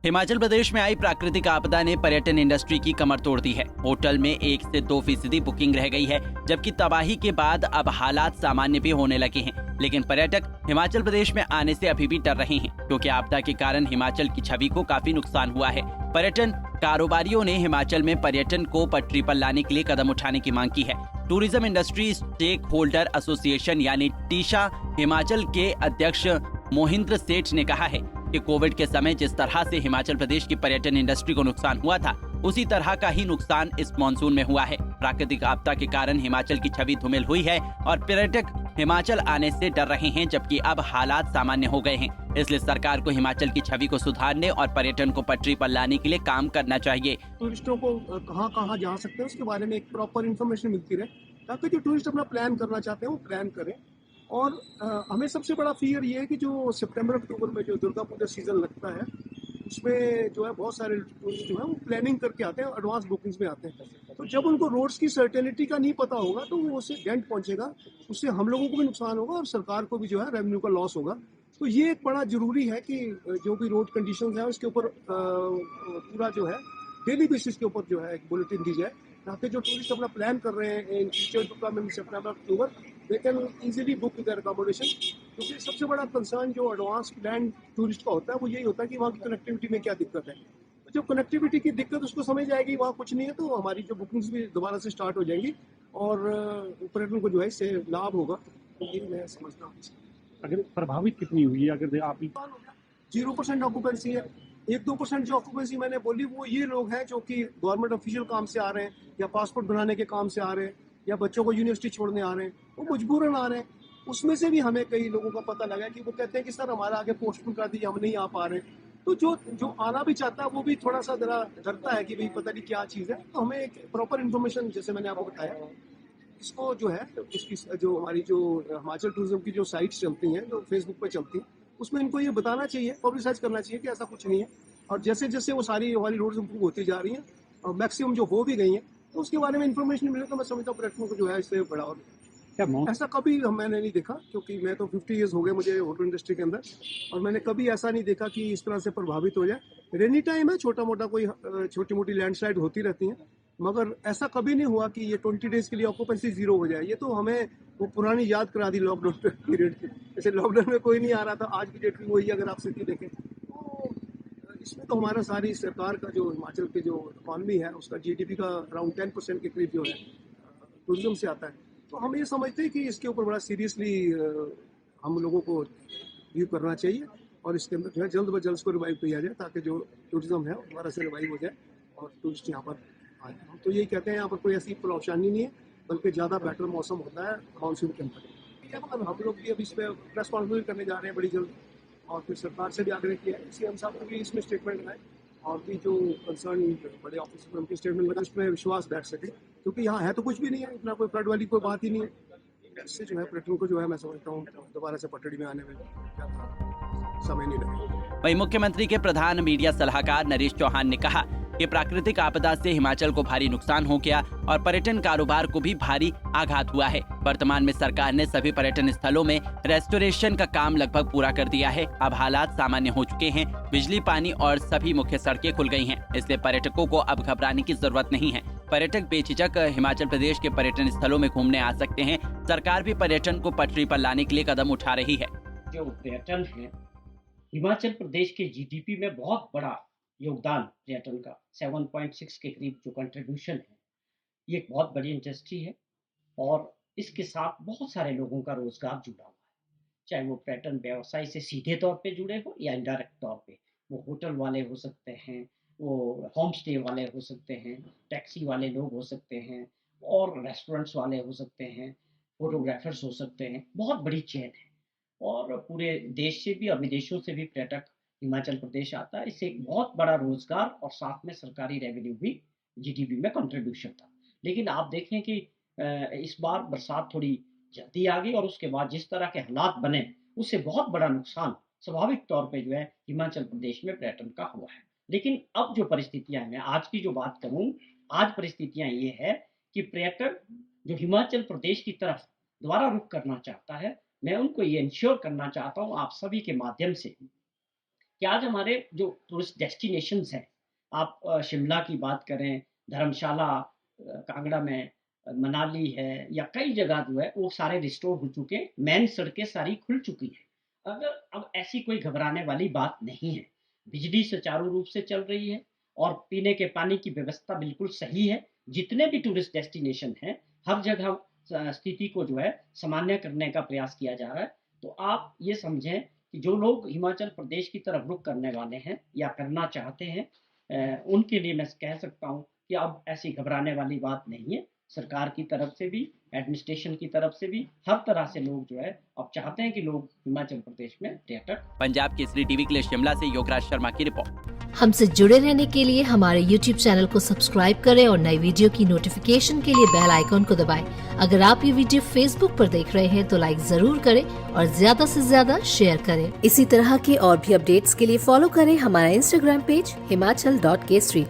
हिमाचल प्रदेश में आई प्राकृतिक आपदा ने पर्यटन इंडस्ट्री की कमर तोड़ दी है। होटल में 1 से 2% बुकिंग रह गई है, जबकि तबाही के बाद अब हालात सामान्य भी होने लगे हैं। लेकिन पर्यटक हिमाचल प्रदेश में आने से अभी भी डर रहे हैं, क्योंकि आपदा के कारण हिमाचल की छवि को काफी नुकसान हुआ है। पर्यटन कारोबारियों ने हिमाचल में पर्यटन को पटरी पर लाने के लिए कदम उठाने की मांग की है। Tourism industry stake holder association यानी टीशा हिमाचल के अध्यक्ष मोहिंद्र सेठ ने कहा है कि कोविड के समय जिस तरह से हिमाचल प्रदेश की पर्यटन इंडस्ट्री को नुकसान हुआ था, उसी तरह का ही नुकसान इस मॉनसून में हुआ है। प्राकृतिक आपदा के कारण हिमाचल की छवि धूमिल हुई है और पर्यटक हिमाचल आने से डर रहे हैं, जबकि अब हालात सामान्य हो गए हैं। इसलिए सरकार को हिमाचल की छवि को सुधारने और पर्यटन को पटरी पर लाने के लिए काम करना चाहिए। टूरिस्टों को कहाँ कहाँ जा सकते हैं उसके बारे में एक प्रॉपर इन्फॉर्मेशन मिलती रहे, ताकि जो टूरिस्ट अपना प्लान करना चाहते हैं वो प्लान करें। और हमें सबसे बड़ा फियर ये है कि जो सितंबर अक्टूबर में जो दुर्गा पूजा सीजन लगता है, उसमें जो है बहुत सारे टूरिस्ट जो है वो प्लानिंग करके आते हैं, एडवांस बुकिंग्स में आते हैं। तो जब उनको रोड्स की सर्टेनिटी का नहीं पता होगा तो वो उससे डेंट पहुंचेगा, उससे हम लोगों को भी नुकसान होगा और सरकार को भी जो है रेवेन्यू का लॉस होगा। तो ये एक बड़ा जरूरी है कि जो भी रोड कंडीशन है उसके ऊपर पूरा जो है डेली बेसिस के ऊपर जो है एक बुलेटिन दी जाए, ताकि जो टूरिस्ट अपना प्लान कर रहे हैं in future to come in September October, they can easily book their accommodation. क्योंकि सबसे बड़ा कंसर्न जो एडवांस प्लान टूरिस्ट का होता है वो यही होता है कि वहाँ की कनेक्टिविटी में क्या दिक्कत है। तो जब कनेक्टिविटी की दिक्कत उसको समझ आएगी वहाँ कुछ नहीं है, तो हमारी जो बुकिंग्स भी दोबारा से स्टार्ट हो जाएंगी और पर्यटन को जो है इससे लाभ होगा। तो ये मैं समझता हूँ। अगर प्रभावित कितनी हुई है, अगर आप 0% ऑक्यूपेंसी है। 1-2% जो ऑक्यूपेंसी मैंने बोली वो ये लोग हैं जो कि गवर्नमेंट ऑफिशियल काम से आ रहे हैं या पासपोर्ट बनाने के काम से आ रहे हैं या बच्चों को यूनिवर्सिटी छोड़ने आ रहे हैं, वो मजबूरन आ रहे हैं। उसमें से भी हमें कई लोगों का पता लगा कि वो कहते हैं कि सर हमारा आगे पोस्टपोन कर दीजिए, हम नहीं आ पा रहे। तो जो जो आना भी चाहता है वो भी थोड़ा सा जरा डरता है कि भाई पता नहीं क्या चीज़ है। तो हमें एक प्रॉपर इन्फॉर्मेशन, जैसे मैंने आपको बताया, इसको जो है इसकी जो हमारी जो हिमाचल टूरिज्म की जो साइट्स चलती हैं, जो फेसबुक पे चलती हैं, उसमें इनको ये बताना चाहिए, पब्लिसाइज करना चाहिए कि ऐसा कुछ नहीं है। और जैसे जैसे वो सारी हमारी रोड्स इम्प्रूव होती जा रही हैं और मैक्सिमम जो हो भी गई हैं, तो उसके बारे में इन्फॉर्मेशन मिले तो मैं समझता हूँ पर्यटकों को जो है इससे बढ़ावा मिले। ऐसा कभी मैंने नहीं देखा, क्योंकि मैं तो 50 ईयर्स हो गए मुझे होटल इंडस्ट्री के अंदर, और मैंने कभी ऐसा नहीं देखा कि इस तरह से प्रभावित हो जाए। रेनी टाइम है, छोटा मोटा कोई छोटी मोटी लैंडस्लाइड होती रहती हैं, मगर ऐसा कभी नहीं हुआ कि ये 20 डेज के लिए ऑक्यूपेंसी जीरो हो जाए। ये तो हमें वो पुरानी याद करा दी लॉकडाउन पीरियड की। जैसे लॉकडाउन में कोई नहीं आ रहा था, आज की डेट में वही अगर आप स्थिति देखें तो इसमें तो हमारा सारी सरकार का जो हिमाचल की जो इकॉनमी है उसका जीडीपी का अराउंड 10% के करीब जो है टूरिज्म से आता है। तो हम ये समझते हैं कि इसके ऊपर बड़ा सीरियसली हम लोगों को व्यू करना चाहिए और इसके अंदर जो है जल्द ब जल्द इसको रिवाइव किया जाए, ताकि जो टूरिज्म है वो दोबारा से रिवाइव हो जाए और टूरिस्ट यहाँ पर आए। हम तो यही कहते हैं यहाँ पर कोई ऐसी परेशानी नहीं है, बल्कि ज़्यादा बेटर मौसम होता है मानसून के अंदर। हम लोग भी अभी इस पर रेस्पॉन्सिबिलिटी करने जा रहे हैं बड़ी जल्द, और फिर सरकार से भी आग्रह किया है, सीएम साहब को भी इसमें स्टेटमेंट लगाए और भी जो कंसर्न बड़े ऑफिसर उनकी स्टेटमेंट लगा, उसमें विश्वास बैठ सके, क्योंकि यहाँ है तो कुछ भी नहीं है, इतना कोई फ्लड वाली कोई बात ही नहीं है। इससे जो है पर्यटन को जो है मैं समझता हूँ दोबारा से पटड़ी में आने में ज़्यादा समय नहीं लगेगा। वहीं मुख्यमंत्री के प्रधान मीडिया सलाहकार नरेश चौहान ने कहा कि प्राकृतिक आपदा से हिमाचल को भारी नुकसान हो गया और पर्यटन कारोबार को भी भारी आघात हुआ है। वर्तमान में सरकार ने सभी पर्यटन स्थलों में रेस्टोरेशन का काम लगभग पूरा कर दिया है। अब हालात सामान्य हो चुके हैं, बिजली, पानी और सभी मुख्य सड़कें खुल गई हैं। इसलिए पर्यटकों को अब घबराने की जरूरत नहीं है। पर्यटक बेझिझक हिमाचल प्रदेश के पर्यटन स्थलों में घूमने आ सकते हैं। सरकार भी पर्यटन को पटरी पर लाने के लिए कदम उठा रही है। जो पर्यटन है, हिमाचल प्रदेश के जीडीपी में बहुत बड़ा योगदान पर्यटन का 7.6 के करीब जो कंट्रीब्यूशन है, ये एक बहुत बड़ी इंडस्ट्री है और इसके साथ बहुत सारे लोगों का रोजगार जुड़ा हुआ है, चाहे वो पर्यटन व्यवसाय से सीधे तौर पे जुड़े हो या इनडायरेक्ट तौर पे। वो होटल वाले हो सकते हैं, वो होम स्टे वाले हो सकते हैं, टैक्सी वाले लोग हो सकते हैं और रेस्टोरेंट्स वाले हो सकते हैं, फोटोग्राफर्स हो सकते हैं। बहुत बड़ी चेन है और पूरे देश से भी और विदेशों से भी पर्यटक हिमाचल प्रदेश आता है। इससे एक बहुत बड़ा रोजगार और साथ में सरकारी रेवेन्यू भी जीडीपी में कंट्रीब्यूशन था। लेकिन आप देखें कि इस बार बरसात थोड़ी जल्दी आ गई और उसके बाद जिस तरह के हालात बने, उससे बहुत बड़ा नुकसान स्वाभाविक तौर पे जो है हिमाचल प्रदेश में पर्यटन का हुआ है। लेकिन अब जो परिस्थितियां हैं, मैं आज की जो बात करूं, आज परिस्थितियां ये है कि पर्यटक जो हिमाचल प्रदेश की तरफ दोबारा रुख करना चाहता है, मैं उनको ये इंश्योर करना चाहता हूँ आप सभी के माध्यम से कि आज हमारे जो टूरिस्ट डेस्टिनेशंस हैं, आप शिमला की बात करें, धर्मशाला, कांगड़ा में मनाली है, या कई जगह जो है वो सारे रिस्टोर हो चुके हैं, मेन सड़कें सारी खुल चुकी हैं। अगर अब ऐसी कोई घबराने वाली बात नहीं है, बिजली सुचारू रूप से चल रही है और पीने के पानी की व्यवस्था बिल्कुल सही है। जितने भी टूरिस्ट डेस्टिनेशन हैं, हर जगह स्थिति को जो है सामान्य करने का प्रयास किया जा रहा है। तो आप ये समझें कि जो लोग हिमाचल प्रदेश की तरफ रुख करने वाले हैं या करना चाहते हैं, उनके लिए मैं कह सकता हूँ कि अब ऐसी घबराने वाली बात नहीं है। सरकार की तरफ से भी, एडमिनिस्ट्रेशन की तरफ से भी, हर तरह से लोग जो है अब चाहते हैं कि लोग हिमाचल प्रदेश में पर्यटक। पंजाब केसरी टीवी के लिए शिमला से योगराज शर्मा की रिपोर्ट। हमसे जुड़े रहने के लिए हमारे YouTube चैनल को सब्सक्राइब करें और नई वीडियो की नोटिफिकेशन के लिए बेल आइकॉन को दबाएं। अगर आप ये वीडियो Facebook पर देख रहे हैं तो लाइक जरूर करें और ज्यादा से ज्यादा शेयर करें। इसी तरह के और भी अपडेट्स के लिए फॉलो करें हमारा Instagram पेज himachal.kesari।